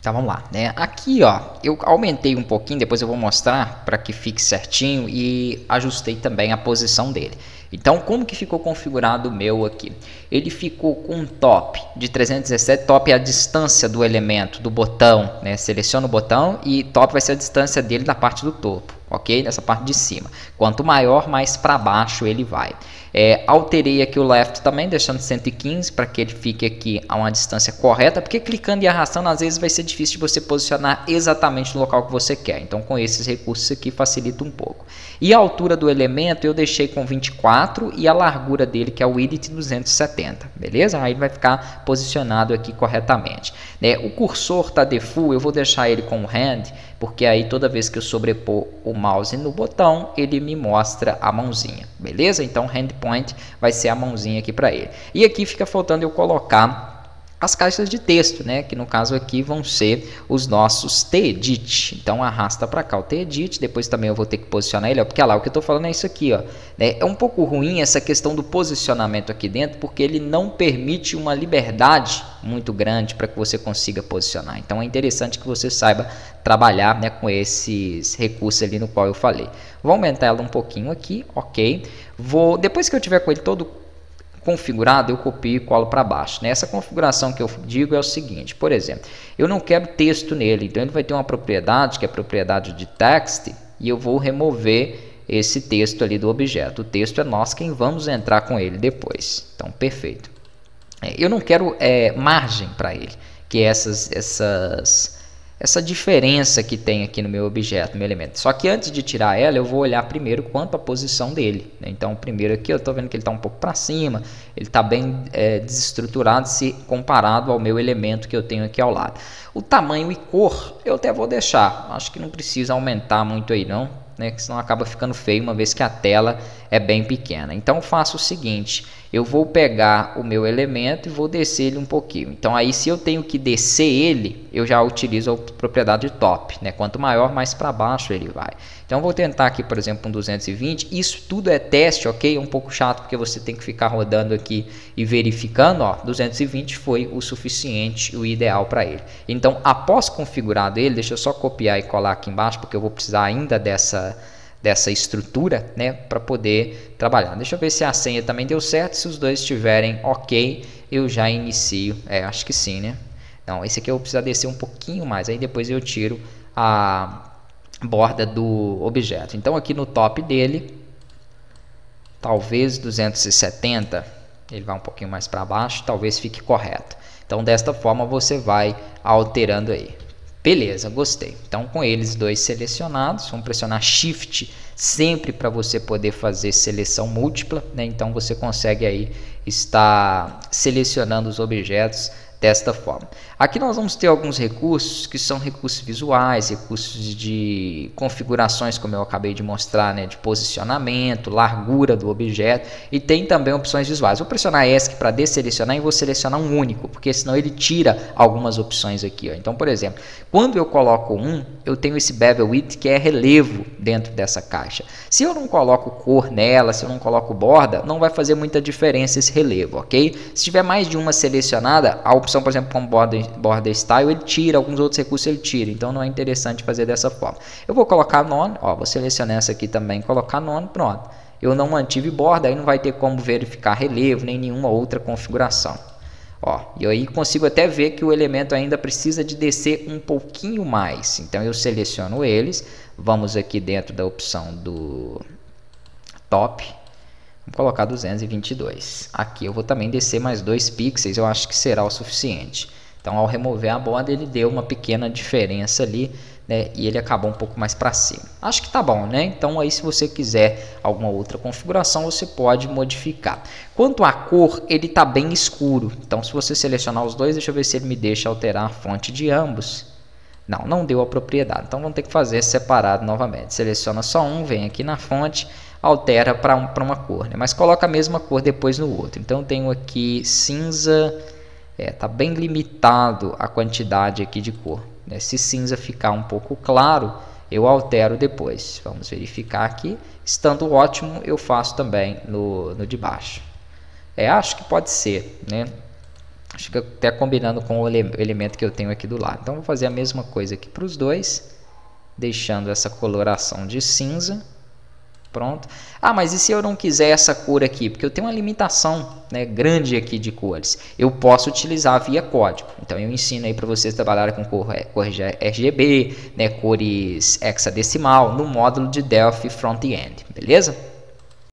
Então vamos lá, né? Aqui, ó, eu aumentei um pouquinho, depois eu vou mostrar para que fique certinho e ajustei também a posição dele. Então, como que ficou configurado o meu aqui? Ele ficou com um top de 317, top é a distância do elemento, do botão, né? Seleciona o botão e top vai ser a distância dele da parte do topo, ok? Nessa parte de cima. Quanto maior, mais para baixo ele vai. Alterei aqui o left também, deixando 115 para que ele fique aqui a uma distância correta, porque clicando e arrastando às vezes vai ser difícil de você posicionar exatamente no local que você quer. Então com esses recursos aqui facilita um pouco. E a altura do elemento eu deixei com 24 e a largura dele, que é o width, 270, beleza? Aí ele vai ficar posicionado aqui corretamente. O cursor está default, eu vou deixar ele com o hand, porque aí toda vez que eu sobrepor o mouse no botão, ele me mostra a mãozinha, beleza? Então hand point vai ser a mãozinha aqui para ele. E aqui fica faltando eu colocar as caixas de texto, né? Que no caso aqui vão ser os nossos T-Edit. Então arrasta para cá o T-Edit, depois também eu vou ter que posicionar ele, ó, porque lá o que eu estou falando é isso aqui, ó. É um pouco ruim essa questão do posicionamento aqui dentro, porque ele não permite uma liberdade muito grande para que você consiga posicionar. Então é interessante que você saiba trabalhar, né, com esses recursos ali no qual eu falei. Vou aumentar ela um pouquinho aqui, ok. Depois que eu tiver com ele todo configurado, eu copio e colo para baixo. Nessa configuração que eu digo é o seguinte, por exemplo, eu não quero texto nele, então ele vai ter uma propriedade que é a propriedade de text e eu vou remover esse texto ali do objeto. O texto é nós quem vamos entrar com ele depois. Então, perfeito. Eu não quero margem para ele, que é essa diferença que tem aqui no meu objeto, no meu elemento. Só que antes de tirar ela, eu vou olhar primeiro quanto a posição dele, né? Então, primeiro aqui eu estou vendo que ele está um pouco para cima, ele está bem desestruturado se comparado ao meu elemento que eu tenho aqui ao lado. O tamanho e cor eu até vou deixar, acho que não precisa aumentar muito aí não, né? Que senão acaba ficando feio uma vez que a tela é bem pequena. Então eu faço o seguinte, eu vou pegar o meu elemento e vou descer ele um pouquinho. Então aí se eu tenho que descer ele, eu já utilizo a propriedade top, né? Quanto maior, mais para baixo ele vai. Então eu vou tentar aqui, por exemplo, um 220. Isso tudo é teste, ok? É um pouco chato porque você tem que ficar rodando aqui e verificando, ó, 220 foi o suficiente, o ideal para ele. Então após configurado ele, deixa eu só copiar e colar aqui embaixo, porque eu vou precisar ainda dessa estrutura, né, para poder trabalhar. Deixa eu ver se a senha também deu certo. Se os dois estiverem ok, eu já inicio. Acho que sim, né? Não, esse aqui eu vou precisar descer um pouquinho mais, aí depois eu tiro a borda do objeto. Então aqui no top dele, talvez 270, ele vai um pouquinho mais para baixo, talvez fique correto. Então desta forma você vai alterando aí. Beleza, gostei. Então com eles dois selecionados, vamos pressionar Shift sempre para você poder fazer seleção múltipla, né? Então você consegue aí estar selecionando os objetos desta forma. Aqui nós vamos ter alguns recursos que são recursos visuais, recursos de configurações, como eu acabei de mostrar, né, de posicionamento, largura do objeto, e tem também opções visuais. Vou pressionar ESC para desselecionar e vou selecionar um único, porque senão ele tira algumas opções aqui, ó. Então, por exemplo, quando eu coloco eu tenho esse bevel width que é relevo dentro dessa caixa. Se eu não coloco cor nela, se eu não coloco borda, não vai fazer muita diferença esse relevo, ok? Se tiver mais de uma selecionada, a opção, por exemplo, como border style, ele tira, alguns outros recursos ele tira, então não é interessante fazer dessa forma. Eu vou colocar none, ó, vou selecionar essa aqui também, colocar none, pronto. Eu não mantive borda, aí não vai ter como verificar relevo, nem nenhuma outra configuração. Ó, e aí consigo até ver que o elemento ainda precisa de descer um pouquinho mais, então eu seleciono eles, vamos aqui dentro da opção do top, vou colocar 222. Aqui eu vou também descer mais 2 pixels, eu acho que será o suficiente. Então ao remover a borda ele deu uma pequena diferença ali, né, e ele acabou um pouco mais para cima. Acho que tá bom, né? Então aí se você quiser alguma outra configuração você pode modificar. Quanto à cor, ele tá bem escuro. Então se você selecionar os dois, deixa eu ver se ele me deixa alterar a fonte de ambos. Não deu a propriedade. Então vamos ter que fazer separado novamente. Seleciona só um, vem aqui na fonte, altera para uma cor, né? Mas coloca a mesma cor depois no outro. Então eu tenho aqui cinza, tá bem limitado a quantidade aqui de cor, né? Se cinza ficar um pouco claro, eu altero depois. Vamos verificar aqui. Estando ótimo, eu faço também no de baixo. Acho que pode ser, né? Acho que até combinando com o elemento que eu tenho aqui do lado. Então vou fazer a mesma coisa aqui para os dois, deixando essa coloração de cinza. Pronto. Ah, mas e se eu não quiser essa cor aqui? Porque eu tenho uma limitação, né, grande aqui de cores. Eu posso utilizar via código. Então eu ensino aí para vocês trabalharem com cores RGB, né, cores hexadecimal no módulo de Delphi Front-End, beleza?